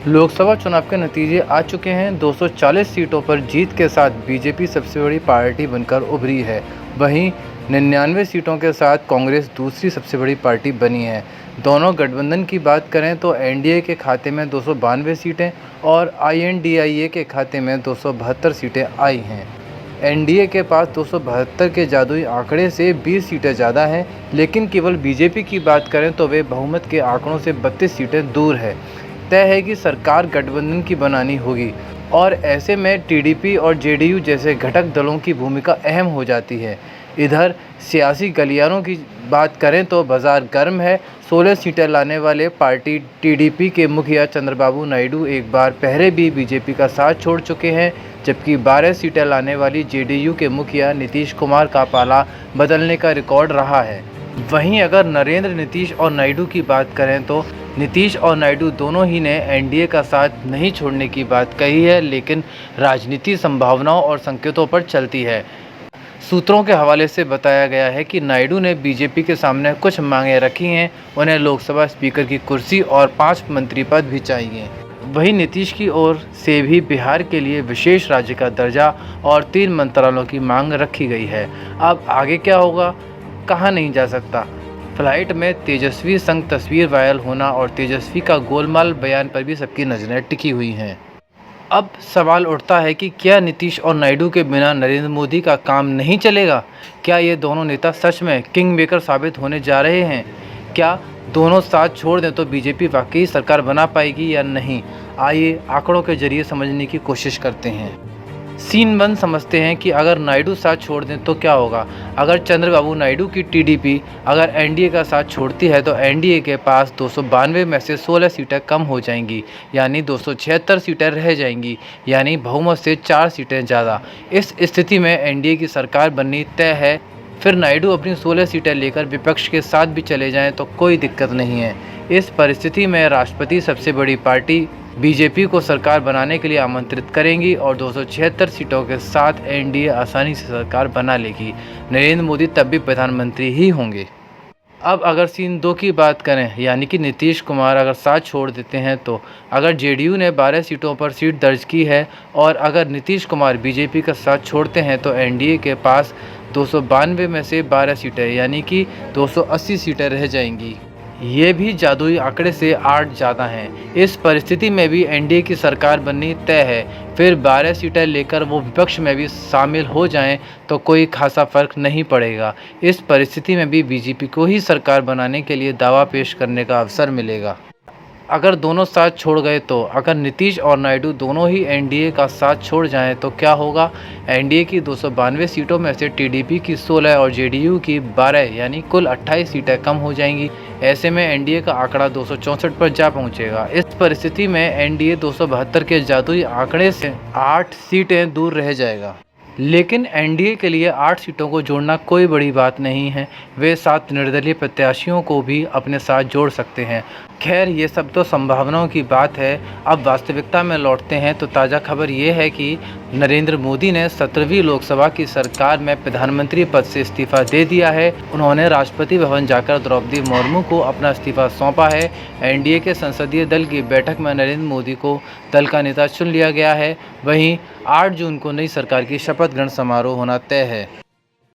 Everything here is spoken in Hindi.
लोकसभा चुनाव के नतीजे आ चुके हैं। 240 सीटों पर जीत के साथ बीजेपी सबसे बड़ी पार्टी बनकर उभरी है। वहीं 99 सीटों के साथ कांग्रेस दूसरी सबसे बड़ी पार्टी बनी है। दोनों गठबंधन की बात करें तो एनडीए के खाते में 292 सीटें और आईएनडीआईए के खाते में 272 सीटें आई हैं। एनडीए के पास 272 के जादुई आंकड़े से 20 सीटें ज़्यादा हैं, लेकिन केवल बीजेपी की बात करें तो वे बहुमत के आंकड़ों से 32 सीटें दूर है। तय है कि सरकार गठबंधन की बनानी होगी और ऐसे में टीडीपी और जेडीयू जैसे घटक दलों की भूमिका अहम हो जाती है। इधर सियासी गलियारों की बात करें तो बाजार गर्म है। 16 सीटें लाने वाले पार्टी टीडीपी के मुखिया चंद्रबाबू नायडू एक बार पहले भी बीजेपी का साथ छोड़ चुके हैं, जबकि 12 सीटें लाने वाली जेडीयू के मुखिया नीतीश कुमार का पाला बदलने का रिकॉर्ड रहा है। वहीं अगर नरेंद्र, नीतीश और नायडू की बात करें तो नीतीश और नायडू दोनों ही ने एनडीए का साथ नहीं छोड़ने की बात कही है, लेकिन राजनीति संभावनाओं और संकेतों पर चलती है। सूत्रों के हवाले से बताया गया है कि नायडू ने बीजेपी के सामने कुछ मांगें रखी हैं। उन्हें लोकसभा स्पीकर की कुर्सी और 5 मंत्री पद भी चाहिए। वहीं नीतीश की ओर से भी बिहार के लिए विशेष राज्य का दर्जा और 3 मंत्रालयों की मांग रखी गई है। अब आगे क्या होगा, कहा नहीं जा सकता। फ्लाइट में तेजस्वी संग तस्वीर वायरल होना और तेजस्वी का गोलमाल बयान पर भी सबकी नज़रें टिकी हुई हैं। अब सवाल उठता है कि क्या नीतीश और नायडू के बिना नरेंद्र मोदी का काम नहीं चलेगा? क्या ये दोनों नेता सच में किंग मेकर साबित होने जा रहे हैं? क्या दोनों साथ छोड़ दें तो बीजेपी वाकई सरकार बना पाएगी या नहीं? आइए आंकड़ों के जरिए समझने की कोशिश करते हैं। सीन वन समझते हैं कि अगर नायडू साथ छोड़ दें तो क्या होगा। अगर चंद्रबाबू नायडू की टीडीपी अगर एनडीए का साथ छोड़ती है तो एनडीए के पास 292 में से 16 सीटें कम हो जाएंगी, यानी 276 सीटें रह जाएंगी, यानी बहुमत से 4 सीटें ज़्यादा। इस स्थिति में एनडीए की सरकार बननी तय है। फिर नायडू अपनी 16 सीटें लेकर विपक्ष के साथ भी चले जाएं तो कोई दिक्कत नहीं है। इस परिस्थिति में राष्ट्रपति सबसे बड़ी पार्टी बीजेपी को सरकार बनाने के लिए आमंत्रित करेंगी और 276 सीटों के साथ एनडीए आसानी से सरकार बना लेगी। नरेंद्र मोदी तब भी प्रधानमंत्री ही होंगे। अब अगर सीन 2 की बात करें, यानी कि नीतीश कुमार अगर साथ छोड़ देते हैं तो अगर जेडीयू ने 12 सीटों पर सीट दर्ज की है और अगर नीतीश कुमार बीजेपी का साथ छोड़ते हैं तो एनडीए के पास 292 में से 12 सीटें यानी कि 280 सीटें रह जाएंगी। ये भी जादुई आंकड़े से 8 ज़्यादा हैं। इस परिस्थिति में भी एनडीए की सरकार बननी तय है। फिर 12 सीटें लेकर वो विपक्ष में भी शामिल हो जाएं तो कोई खासा फर्क नहीं पड़ेगा। इस परिस्थिति में भी बीजेपी को ही सरकार बनाने के लिए दावा पेश करने का अवसर मिलेगा। अगर दोनों साथ छोड़ गए तो अगर नीतीश और नायडू दोनों ही एनडीए का साथ छोड़ जाएं तो क्या होगा। एनडीए की 292 सीटों में से टीडीपी की 16 और जेडीयू की 12 यानी कुल 28 सीटें कम हो जाएंगी। ऐसे में एनडीए का आंकड़ा 264 पर जा पहुंचेगा। इस परिस्थिति में एनडीए 272 के जादुई आंकड़े से 8 सीटें दूर रह जाएगा। लेकिन एनडीए के लिए 8 सीटों को जोड़ना कोई बड़ी बात नहीं है। वे 7 निर्दलीय प्रत्याशियों को भी अपने साथ जोड़ सकते हैं। खैर, ये सब तो संभावनाओं की बात है। अब वास्तविकता में लौटते हैं तो ताज़ा खबर ये है कि नरेंद्र मोदी ने 17वीं लोकसभा की सरकार में प्रधानमंत्री पद से इस्तीफा दे दिया है। उन्होंने राष्ट्रपति भवन जाकर द्रौपदी मुर्मू को अपना इस्तीफा सौंपा है। एनडीए के संसदीय दल की बैठक में नरेंद्र मोदी को दल का नेता चुन लिया गया है। वहीं 8 जून को नई सरकार की शपथ ग्रहण समारोह होना तय है।